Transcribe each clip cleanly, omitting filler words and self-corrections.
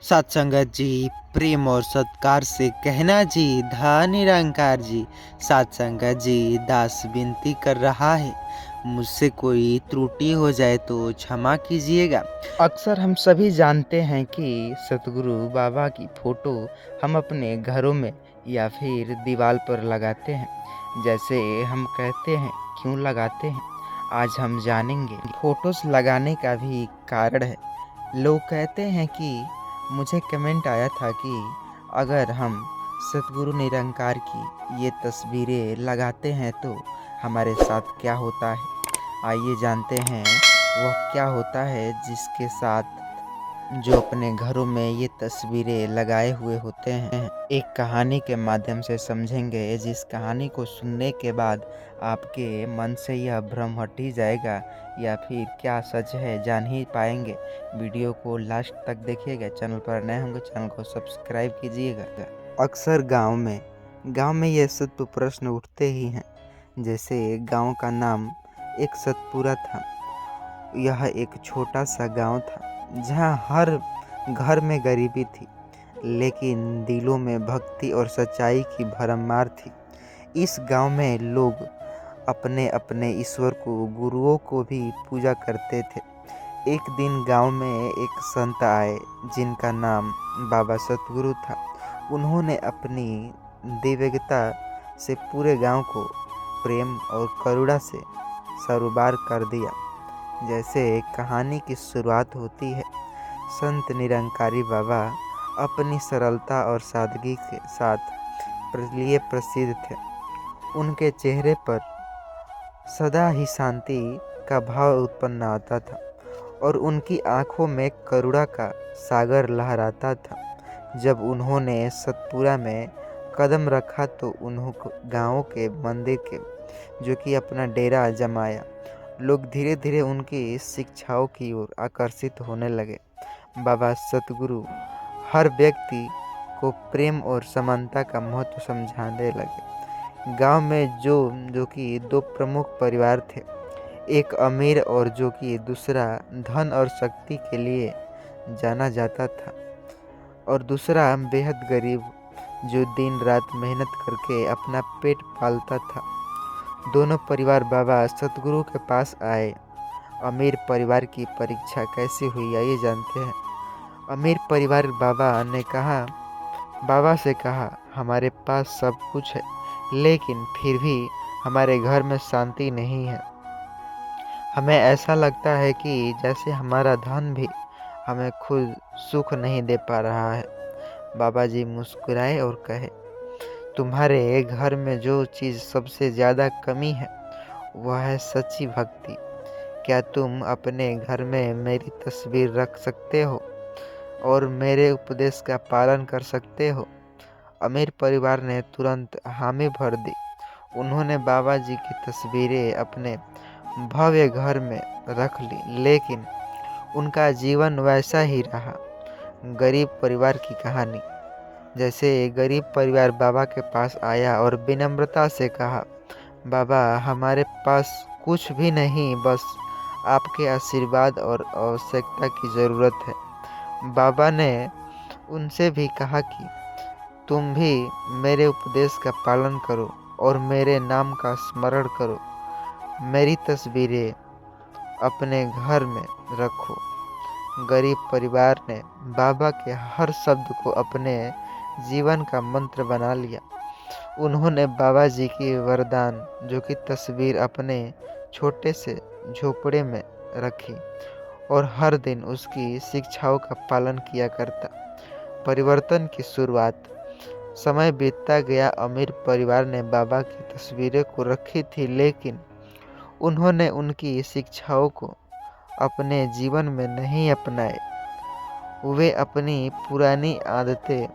सत्संगत जी, प्रेम और सत्कार से कहना जी, धन निरंकार जी। सत्संगत जी, दास विनती कर रहा है, मुझसे कोई त्रुटि हो जाए तो क्षमा कीजिएगा। अक्सर हम सभी जानते हैं कि सतगुरु बाबा की फोटो हम अपने घरों में या फिर दीवार पर लगाते हैं। जैसे हम कहते हैं, क्यों लगाते हैं? आज हम जानेंगे। फोटोज लगाने का भी कारण है। लोग कहते हैं कि मुझे कमेंट आया था कि अगर हम सतगुरु निरंकार की ये तस्वीरें लगाते हैं तो हमारे साथ क्या होता है। आइए जानते हैं वह क्या होता है जिसके साथ जो अपने घरों में ये तस्वीरें लगाए हुए होते हैं। एक कहानी के माध्यम से समझेंगे, जिस कहानी को सुनने के बाद आपके मन से यह भ्रम हट ही जाएगा या फिर क्या सच है जान ही पाएंगे। वीडियो को लास्ट तक देखिएगा। चैनल पर नए होंगे चैनल को सब्सक्राइब कीजिएगा। अक्सर गांव में ये सत्य प्रश्न उठते ही हैं। जैसे गांव का नाम एक सतपुरा था। यह एक छोटा सा गांव था जहां हर घर में गरीबी थी, लेकिन दिलों में भक्ति और सच्चाई की भरमार थी। इस गांव में लोग अपने अपने ईश्वर को, गुरुओं को भी पूजा करते थे। एक दिन गांव में एक संत आए जिनका नाम बाबा सतगुरु था। उन्होंने अपनी दिव्यता से पूरे गांव को प्रेम और करुणा से सरोबार कर दिया। जैसे कहानी की शुरुआत होती है। संत निरंकारी बाबा अपनी सरलता और सादगी के साथ लिए प्रसिद्ध थे। उनके चेहरे पर सदा ही शांति का भाव उत्पन्न आता था और उनकी आंखों में करुणा का सागर लहराता था। जब उन्होंने सतपुरा में कदम रखा तो उन्होंने गांव के मंदिर के जो कि अपना डेरा जमाया। लोग धीरे धीरे उनकी शिक्षाओं की ओर आकर्षित होने लगे। बाबा सतगुरु हर व्यक्ति को प्रेम और समानता का महत्व समझाने लगे। गांव में जो कि दो प्रमुख परिवार थे, एक अमीर और जो कि दूसरा धन और शक्ति के लिए जाना जाता था, और दूसरा बेहद गरीब जो दिन रात मेहनत करके अपना पेट पालता था। दोनों परिवार बाबा सतगुरु के पास आए। अमीर परिवार की परीक्षा कैसी हुई आइए जानते हैं। अमीर परिवार बाबा से कहा, हमारे पास सब कुछ है, लेकिन फिर भी हमारे घर में शांति नहीं है। हमें ऐसा लगता है कि जैसे हमारा धन भी हमें खुद सुख नहीं दे पा रहा है। बाबा जी मुस्कुराए और कहे, तुम्हारे घर में जो चीज़ सबसे ज़्यादा कमी है वह है सच्ची भक्ति। क्या तुम अपने घर में मेरी तस्वीर रख सकते हो और मेरे उपदेश का पालन कर सकते हो? अमीर परिवार ने तुरंत हामी भर दी। उन्होंने बाबा जी की तस्वीरें अपने भव्य घर में रख ली, लेकिन उनका जीवन वैसा ही रहा। गरीब परिवार की कहानी। जैसे गरीब परिवार बाबा के पास आया और विनम्रता से कहा, बाबा हमारे पास कुछ भी नहीं, बस आपके आशीर्वाद और आवश्यकता की ज़रूरत है। बाबा ने उनसे भी कहा कि तुम भी मेरे उपदेश का पालन करो और मेरे नाम का स्मरण करो। मेरी तस्वीरें अपने घर में रखो। गरीब परिवार ने बाबा के हर शब्द को अपने जीवन का मंत्र बना लिया। उन्होंने बाबा जी की वरदान जो कि तस्वीर अपने छोटे से झोपड़े में रखी और हर दिन उसकी शिक्षाओं का पालन किया करता। परिवर्तन की शुरुआत। समय बीतता गया। अमीर परिवार ने बाबा की तस्वीरें को रखी थी, लेकिन उन्होंने उनकी शिक्षाओं को अपने जीवन में नहीं अपनाए। वे अपनी पुरानी आदतें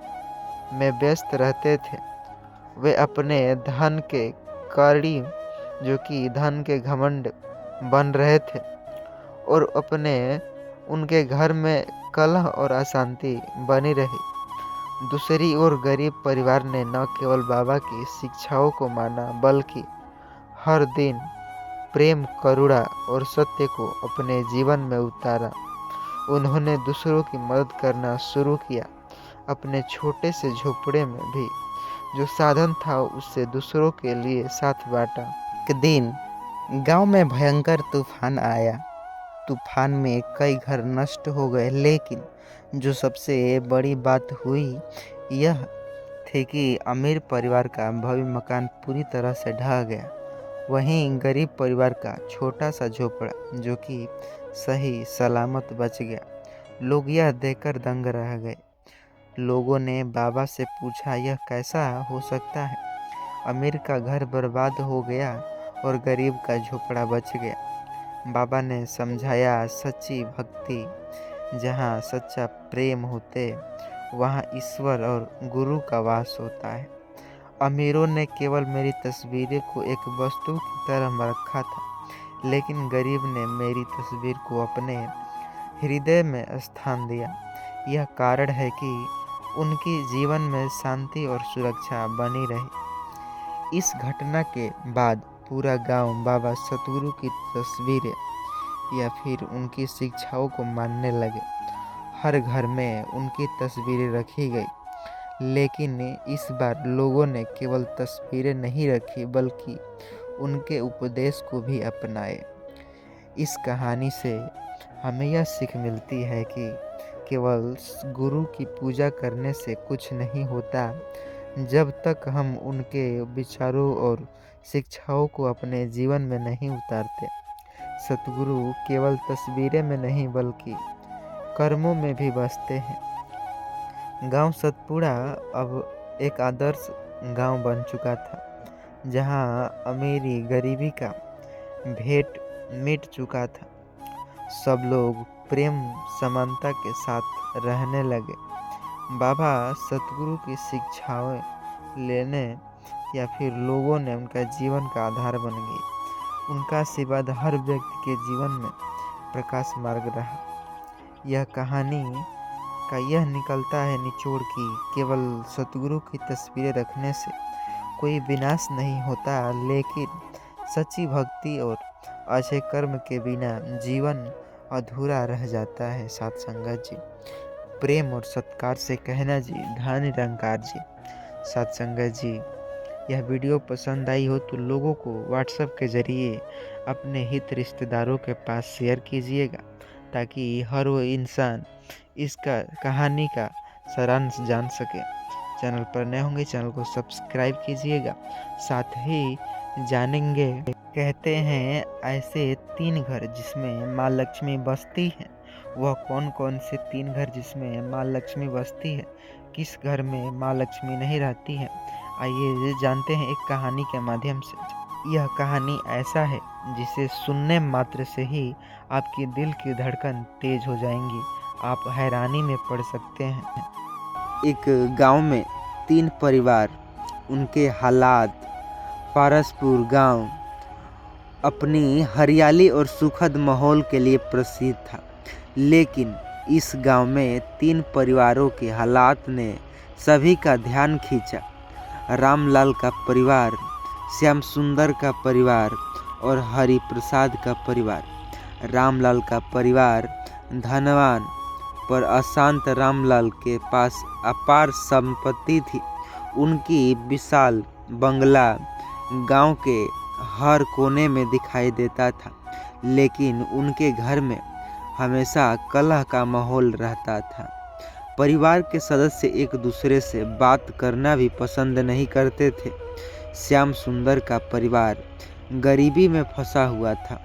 में व्यस्त रहते थे। वे अपने धन के कारी जो कि धन के घमंड बन रहे थे और उनके घर में कलह और अशांति बनी रही। दूसरी ओर गरीब परिवार ने न केवल बाबा की शिक्षाओं को माना, बल्कि हर दिन प्रेम, करुणा और सत्य को अपने जीवन में उतारा। उन्होंने दूसरों की मदद करना शुरू किया। अपने छोटे से झोपड़े में भी जो साधन था उससे दूसरों के लिए साथ बांटा। एक दिन गांव में भयंकर तूफान आया। तूफान में कई घर नष्ट हो गए, लेकिन जो सबसे बड़ी बात हुई यह थी कि अमीर परिवार का भव्य मकान पूरी तरह से ढह गया। वहीं गरीब परिवार का छोटा सा झोपड़ा जो कि सही सलामत बच गया। लोग यह देखकर दंग रह गए। लोगों ने बाबा से पूछा, यह कैसा हो सकता है? अमीर का घर बर्बाद हो गया और गरीब का झोपड़ा बच गया। बाबा ने समझाया, सच्ची भक्ति जहाँ सच्चा प्रेम होते वहाँ ईश्वर और गुरु का वास होता है। अमीरों ने केवल मेरी तस्वीरें को एक वस्तु की तरह रखा था, लेकिन गरीब ने मेरी तस्वीर को अपने हृदय में स्थान दिया। यह कारण है कि उनकी जीवन में शांति और सुरक्षा बनी रही। इस घटना के बाद पूरा गांव बाबा सतगुरु की तस्वीरें या फिर उनकी शिक्षाओं को मानने लगे। हर घर में उनकी तस्वीरें रखी गई, लेकिन इस बार लोगों ने केवल तस्वीरें नहीं रखी बल्कि उनके उपदेश को भी अपनाए। इस कहानी से हमें यह सीख मिलती है कि केवल गुरु की पूजा करने से कुछ नहीं होता, जब तक हम उनके विचारों और शिक्षाओं को अपने जीवन में नहीं उतारते। सतगुरु केवल तस्वीरें में नहीं बल्कि कर्मों में भी बसते हैं। गांव सतपुड़ा अब एक आदर्श गांव बन चुका था, जहां अमीरी गरीबी का भेद मिट चुका था। सब लोग प्रेम समानता के साथ रहने लगे। बाबा सतगुरु की शिक्षाएं लेने या फिर लोगों ने उनका जीवन का आधार बन गई। उनका आशीर्वाद हर व्यक्ति के जीवन में प्रकाश मार्ग रहा। यह कहानी का यह निकलता है निचोड़ कि केवल सतगुरु की तस्वीरें रखने से कोई विनाश नहीं होता, लेकिन सच्ची भक्ति और अच्छे कर्म के बिना जीवन अधूरा रह जाता है। साथ संगत जी, प्रेम और सत्कार से कहना जी, धन निरंकार जी। साथ संगत जी, यह वीडियो पसंद आई हो तो लोगों को व्हाट्सएप के ज़रिए अपने हित रिश्तेदारों के पास शेयर कीजिएगा, ताकि हर वो इंसान इसका कहानी का सारांश जान सके। चैनल पर नए होंगे चैनल को सब्सक्राइब कीजिएगा। साथ ही जानेंगे, कहते हैं ऐसे 3 घर जिसमें माँ लक्ष्मी बसती हैं। वह कौन कौन से 3 घर जिसमें माँ लक्ष्मी बसती है? किस घर में माँ लक्ष्मी नहीं रहती है? आइए जानते हैं एक कहानी के माध्यम से। यह कहानी ऐसा है जिसे सुनने मात्र से ही आपकी दिल की धड़कन तेज हो जाएंगी। आप हैरानी में पड़ सकते हैं। एक गांव में 3 परिवार, उनके हालात। पारसपुर गांव अपनी हरियाली और सुखद माहौल के लिए प्रसिद्ध था, लेकिन इस गांव में 3 परिवारों के हालात ने सभी का ध्यान खींचा। रामलाल का परिवार, श्याम सुंदर का परिवार और हरि प्रसाद का परिवार। रामलाल का परिवार धनवान पर अशांत। रामलाल के पास अपार संपत्ति थी। उनकी विशाल बंगला गांव के हर कोने में दिखाई देता था, लेकिन उनके घर में हमेशा कलह का माहौल रहता था। परिवार के सदस्य एक दूसरे से बात करना भी पसंद नहीं करते थे। श्याम सुंदर का परिवार गरीबी में फंसा हुआ था।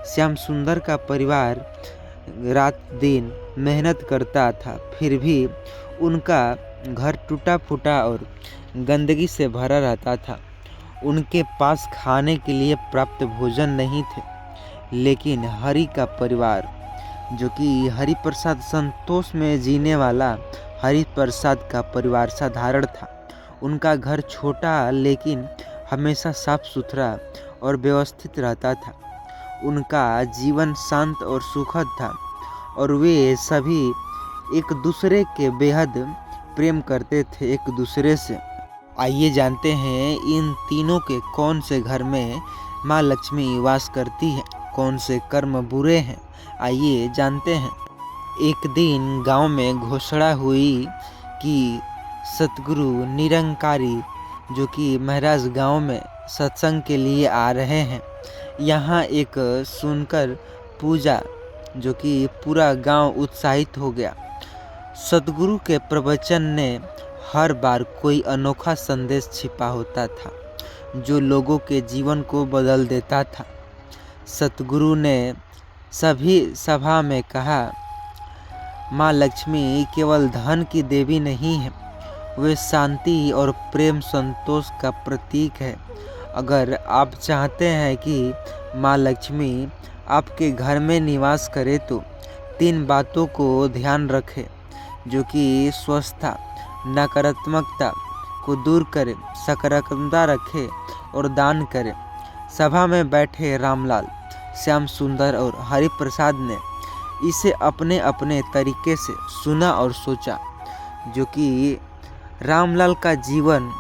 श्याम सुंदर का परिवार रात दिन मेहनत करता था, फिर भी उनका घर टूटा फूटा और गंदगी से भरा रहता था। उनके पास खाने के लिए प्राप्त भोजन नहीं थे। लेकिन हरि का परिवार, जो कि हरि प्रसाद संतोष में जीने वाला हरि प्रसाद का परिवार साधारण था। उनका घर छोटा लेकिन हमेशा साफ सुथरा और व्यवस्थित रहता था। उनका जीवन शांत और सुखद था और वे सभी एक दूसरे के बेहद प्रेम करते थे एक दूसरे से। आइए जानते हैं इन तीनों के कौन से घर में माँ लक्ष्मी वास करती है, कौन से कर्म बुरे हैं। आइए जानते हैं। एक दिन गांव में घोषणा हुई कि सतगुरु निरंकारी जो कि महाराज गांव में सत्संग के लिए आ रहे हैं। यहाँ एक सुनकर पूजा जो कि पूरा गांव उत्साहित हो गया। सतगुरु के प्रवचन ने हर बार कोई अनोखा संदेश छिपा होता था जो लोगों के जीवन को बदल देता था। सतगुरु ने सभी सभा में कहा, माँ लक्ष्मी केवल धन की देवी नहीं है, वे शांति और प्रेम संतोष का प्रतीक है। अगर आप चाहते हैं कि माँ लक्ष्मी आपके घर में निवास करे तो 3 बातों को ध्यान रखें जो कि स्वस्थता, नकारात्मकता को दूर करे, सकारात्मकता रखे और दान करे। सभा में बैठे रामलाल, श्याम सुंदर और हरिप्रसाद ने इसे अपने अपने तरीके से सुना और सोचा। जो कि रामलाल का जीवन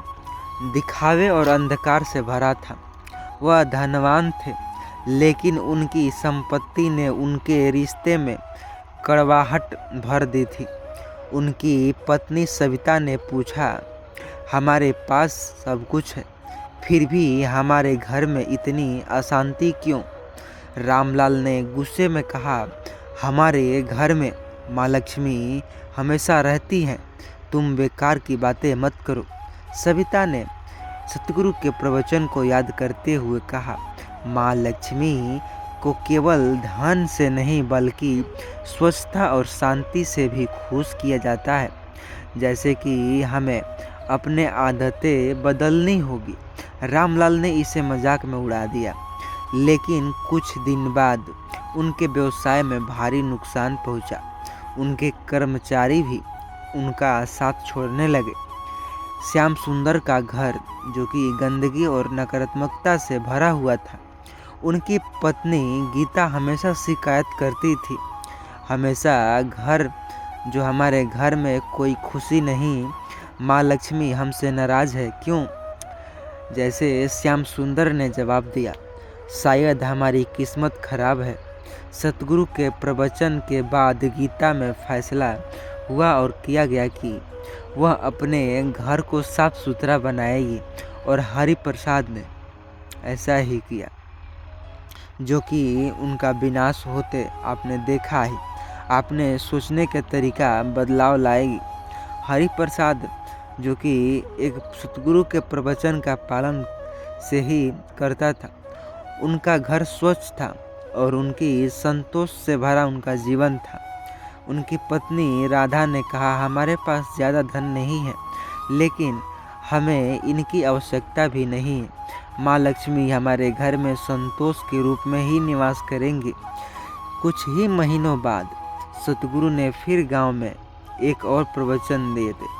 दिखावे और अंधकार से भरा था। वह धनवान थे, लेकिन उनकी संपत्ति ने उनके रिश्ते में कड़वाहट भर दी थी। उनकी पत्नी सविता ने पूछा, हमारे पास सब कुछ है, फिर भी हमारे घर में इतनी अशांति क्यों? रामलाल ने गुस्से में कहा, हमारे घर में माँ लक्ष्मी हमेशा रहती हैं, तुम बेकार की बातें मत करो। सविता ने सतगुरु के प्रवचन को याद करते हुए कहा, माँ लक्ष्मी को केवल धन से नहीं बल्कि स्वच्छता और शांति से भी खुश किया जाता है। जैसे कि हमें अपने आदतें बदलनी होगी। रामलाल ने इसे मजाक में उड़ा दिया, लेकिन कुछ दिन बाद उनके व्यवसाय में भारी नुकसान पहुंचा। उनके कर्मचारी भी उनका साथ छोड़ने लगे। श्याम सुंदर का घर जो कि गंदगी और नकारात्मकता से भरा हुआ था। उनकी पत्नी गीता हमेशा शिकायत करती थी, हमेशा जो हमारे घर में कोई खुशी नहीं, माँ लक्ष्मी हमसे नाराज है क्यों? जैसे श्याम सुंदर ने जवाब दिया, शायद हमारी किस्मत खराब है। सतगुरु के प्रवचन के बाद गीता में फैसला हुआ और किया गया कि वह अपने घर को साफ सुथरा बनाएगी, और हरिप्रसाद ने ऐसा ही किया, जो कि उनका विनाश होते आपने देखा ही। आपने सोचने के तरीका बदलाव लाएगी। हरिप्रसाद जो कि एक सतगुरु के प्रवचन का पालन से ही करता था। उनका घर स्वच्छ था और उनकी संतोष से भरा उनका जीवन था। उनकी पत्नी राधा ने कहा, हमारे पास ज़्यादा धन नहीं है, लेकिन हमें इनकी आवश्यकता भी नहीं है। माँ लक्ष्मी हमारे घर में संतोष के रूप में ही निवास करेंगी। कुछ ही महीनों बाद सतगुरु ने फिर गांव में एक और प्रवचन दिए थे।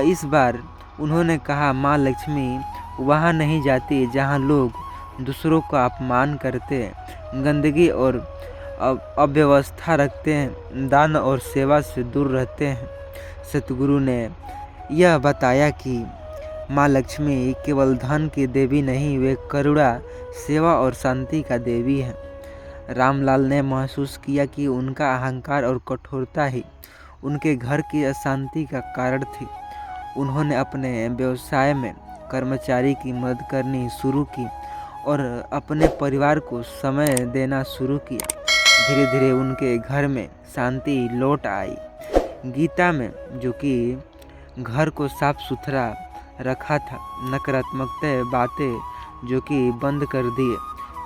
इस बार उन्होंने कहा, माँ लक्ष्मी वहाँ नहीं जाती जहाँ लोग दूसरों का अपमान करते हैं, गंदगी और अव्यवस्था रखते हैं, दान और सेवा से दूर रहते हैं। सतगुरु ने यह बताया कि माँ लक्ष्मी केवल धन की देवी नहीं, वे करुणा, सेवा और शांति का देवी है। रामलाल ने महसूस किया कि उनका अहंकार और कठोरता ही उनके घर की अशांति का कारण थी। उन्होंने अपने व्यवसाय में कर्मचारी की मदद करनी शुरू की और अपने परिवार को समय देना शुरू किया। धीरे धीरे उनके घर में शांति लौट आई। गीता में जो कि घर को साफ सुथरा रखा था, नकारात्मक बातें जो कि बंद कर दिए।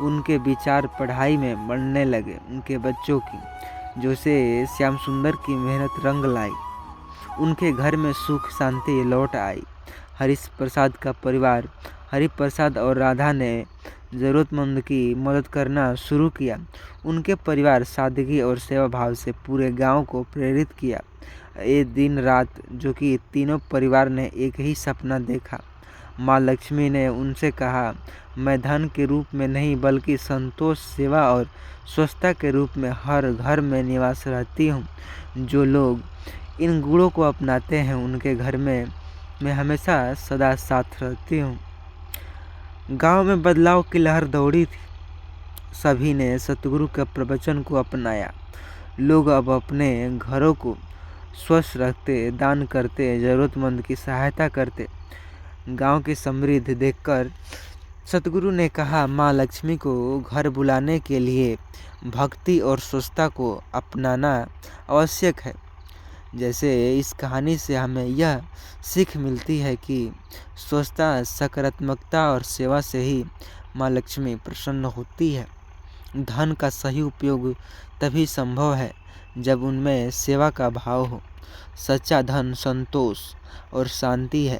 उनके विचार पढ़ाई में बढ़ने लगे। उनके बच्चों की जो से श्याम सुंदर की मेहनत रंग लाई। उनके घर में सुख शांति लौट आई। हरिप्रसाद का परिवार, हरिप्रसाद और राधा ने ज़रूरतमंद की मदद करना शुरू किया। उनके परिवार सादगी और सेवा भाव से पूरे गांव को प्रेरित किया। एक दिन रात जो कि तीनों परिवार ने एक ही सपना देखा। माँ लक्ष्मी ने उनसे कहा, मैं धन के रूप में नहीं बल्कि संतोष, सेवा और स्वच्छता के रूप में हर घर में निवास रहती हूँ। जो लोग इन गुणों को अपनाते हैं उनके घर में मैं हमेशा सदा साथ रहती हूँ। गांव में बदलाव की लहर दौड़ी थी। सभी ने सतगुरु के प्रवचन को अपनाया। लोग अब अपने घरों को स्वस्थ रखते, दान करते, ज़रूरतमंद की सहायता करते। गांव की समृद्धि देखकर सतगुरु ने कहा, माँ लक्ष्मी को घर बुलाने के लिए भक्ति और स्वच्छता को अपनाना आवश्यक है। जैसे इस कहानी से हमें यह सीख मिलती है कि स्वच्छता, सकारात्मकता और सेवा से ही माँ लक्ष्मी प्रसन्न होती है। धन का सही उपयोग तभी संभव है जब उनमें सेवा का भाव हो। सच्चा धन संतोष और शांति है।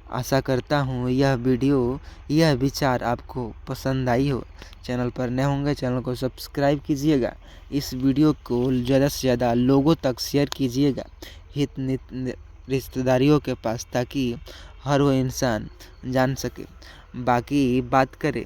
आशा करता हूँ यह विचार आपको पसंद आई हो। चैनल पर नए होंगे, चैनल को सब्सक्राइब कीजिएगा। इस वीडियो को ज़्यादा से ज़्यादा लोगों तक शेयर कीजिएगा, रिश्तेदारियों के पास, ताकि हर वो इंसान जान सके। बाकी बात करें